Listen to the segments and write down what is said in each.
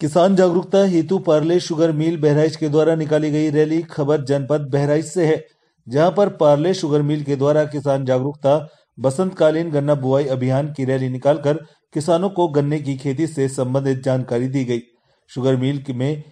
किसान जागरूकता हेतु पार्ले शुगर मिल बहराइच के द्वारा निकाली गई रैली। खबर जनपद बहराइच से है, जहां पर पार्ले शुगर मिल के द्वारा किसान जागरूकता बसंतकालीन गन्ना बुआई अभियान की रैली निकालकर किसानों को गन्ने की खेती से संबंधित जानकारी दी गई। शुगर मिल में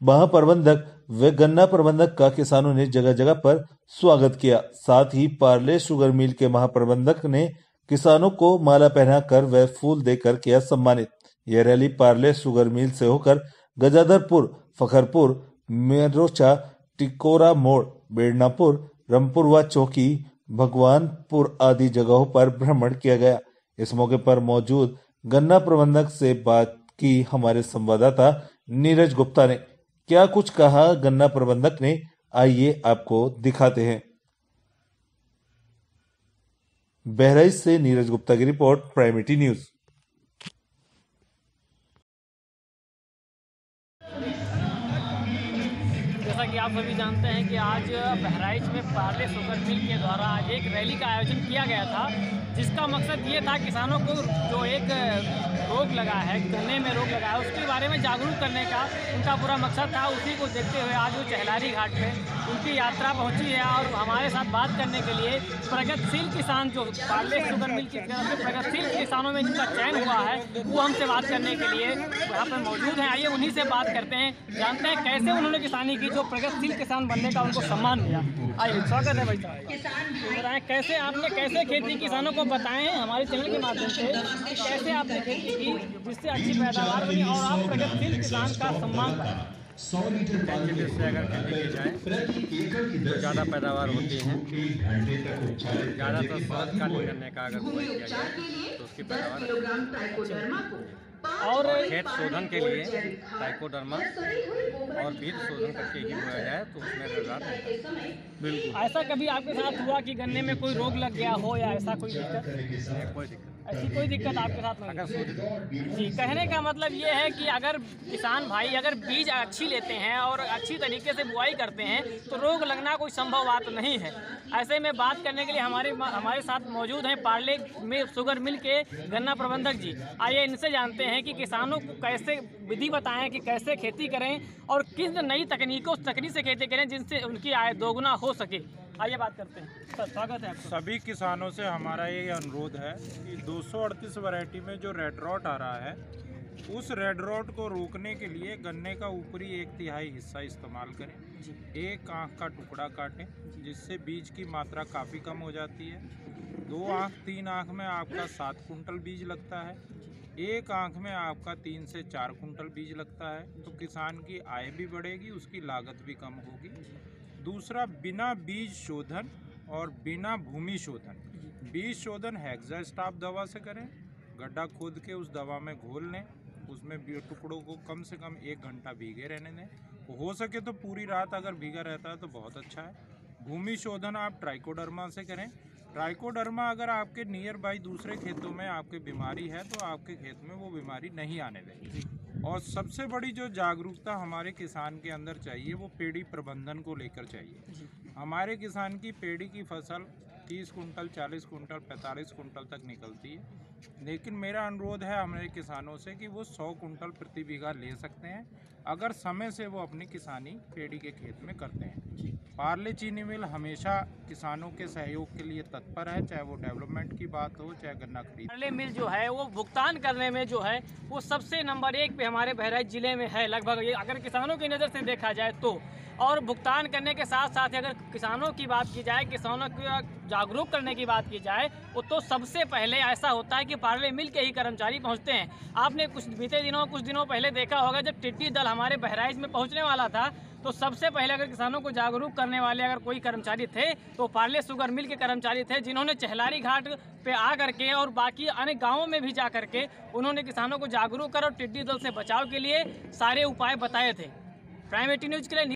महाप्रबंधक व गन्ना प्रबंधक का किसानों ने जगह जगह पर स्वागत किया। साथ ही पार्ले शुगर मिल के महाप्रबंधक ने किसानों को माला पहनाकर व फूल देकर किया सम्मानित। यह रैली पार्ले शुगर मिल से होकर गजाधरपुर, फखरपुर, मेरोचा, टिकोरा मोड़, बेड़नापुर, रामपुरवा चौकी, भगवानपुर आदि जगहों पर भ्रमण किया गया। इस मौके पर मौजूद गन्ना प्रबंधक से बात की हमारे संवाददाता नीरज गुप्ता ने। क्या कुछ कहा गन्ना प्रबंधक ने, आइए आपको दिखाते हैं। बहराइच से नीरज गुप्ता की रिपोर्ट, प्राइमरी न्यूज। जैसा कि आप सभी जानते हैं कि आज बहराइच में पार्ले शुगर मिल के द्वारा आज एक रैली का आयोजन किया गया था, जिसका मकसद ये था किसानों को जो एक रोग लगा है, गन्ने में रोग लगा है, उसके बारे में जागरूक करने का उनका पूरा मकसद था। उसी को देखते हुए आज वो चहलारी घाट पे उनकी यात्रा पहुंची है और हमारे साथ बात करने के लिए प्रगतिशील किसान जो पार्ले शुगर मिल की तरफ से प्रगतिशील किसानों में जिनका चयन हुआ है, वो हमसे बात करने के लिए यहाँ पर मौजूद हैं। आइए उन्हीं से बात करते हैं, जानते हैं कैसे उन्होंने किसानी की, जो प्रगतिशील किसान बनने का उनको सम्मान मिला। आइए, स्वागत है भाई साहब। बताएं कैसे आपने खेती किसानों को बताएं हमारे चैनल के माध्यम से कि कैसे आपने खेती की जिससे अच्छी पैदावार हुई और आप प्रगतिशील किसान का सम्मान पाए। 100 लीटर पानी से अगर खेती की जाए तो ज़्यादा पैदावार होती है। ज़्यादातर शरदकालीन गन्ने का अगर बुआई किया जाए तो उसकी पैदावार और खेत शोधन के लिए ट्राइकोडर्मा और बीज शोधन करके ही बोया जाए तो उसमें रोजगार बिल्कुल। ऐसा कभी आपके साथ हुआ कि गन्ने में कोई रोग लग गया हो या ऐसा कोई दिक्कत? कोई दिक्कत ऐसी कोई दिक्कत आपके साथ नहीं? जी, कहने का मतलब ये है कि अगर किसान भाई अगर बीज अच्छी लेते हैं और अच्छी तरीके से बुआई करते हैं तो रोग लगना कोई संभव बात नहीं है। ऐसे में बात करने के लिए हमारे साथ मौजूद हैं पार्ले में शुगर मिल के गन्ना प्रबंधक जी। आइए इनसे जानते हैं कि किसानों को कैसे विधि बताएं कि कैसे खेती करें और किस नई तकनीक से खेती करें जिनसे उनकी आय दोगुना हो सके। आइए बात करते हैं। सर, स्वागत है आपका। सभी किसानों से हमारा ये अनुरोध है कि 238 वैरायटी में जो रेड रॉट आ रहा है, उस रेड रॉट को रोकने के लिए गन्ने का ऊपरी 1/3 हिस्सा इस्तेमाल करें। एक आँख का टुकड़ा काटें, जिससे बीज की मात्रा काफ़ी कम हो जाती है। 2 आँख 3 आँख में आपका 7 कुंटल बीज लगता है। एक आँख में आपका 3 से 4 कुंटल बीज लगता है। तो किसान की आय भी बढ़ेगी, उसकी लागत भी कम होगी। दूसरा, बिना बीज शोधन और बिना भूमि शोधन। बीज शोधन हेक्सास्टाफ दवा से करें। गड्ढा खोद के उस दवा में घोल लें, उसमें टुकड़ों को कम से कम 1 घंटा भीगे रहने दें। हो सके तो पूरी रात अगर भीगा रहता है तो बहुत अच्छा है। भूमि शोधन आप ट्राइकोडर्मा से करें। ट्राइकोडर्मा अगर आपके नियर बाई दूसरे खेतों में आपके बीमारी है तो आपके खेत में वो बीमारी नहीं आने देगी। और सबसे बड़ी जो जागरूकता हमारे किसान के अंदर चाहिए वो पेड़ी प्रबंधन को लेकर चाहिए। हमारे किसान की पेड़ी की फसल 30 कुंटल, 40 कुंटल, 45 कुंटल तक निकलती है, लेकिन मेरा अनुरोध है हमारे किसानों से कि वो 100 कुंटल प्रति बीघा ले सकते हैं अगर समय से वो अपनी किसानी पेड़ी के खेत में करते हैं। पार्ले चीनी मिल हमेशा किसानों के सहयोग के लिए तत्पर है, चाहे वो डेवलपमेंट की बात हो चाहे गन्ना खरीद। पार्ले मिल जो है वो भुगतान करने में जो है वो सबसे नंबर 1 पे हमारे बहराइच जिले में है लगभग, अगर किसानों की नज़र से देखा जाए तो। और भुगतान करने के साथ साथ अगर किसानों की बात की जाए, किसानों को जागरूक करने की बात की जाए, वो तो सबसे पहले ऐसा होता है कि पार्ले मिल के ही कर्मचारी पहुंचते हैं। आपने कुछ दिनों पहले देखा होगा जब टिड्डी दल हमारे बहराइच में पहुंचने वाला था, तो सबसे पहले अगर किसानों को जागरूक करने वाले अगर कोई कर्मचारी थे तो पार्ले शुगर मिल के कर्मचारी थे, जिन्होंने चहलारी घाट पे आ करके और बाकी अन्य गाँवों में भी जा करके उन्होंने किसानों को जागरूक कर और टिड्डी दल से बचाव के लिए सारे उपाय बताए थे। प्राइमरी न्यूज के लिए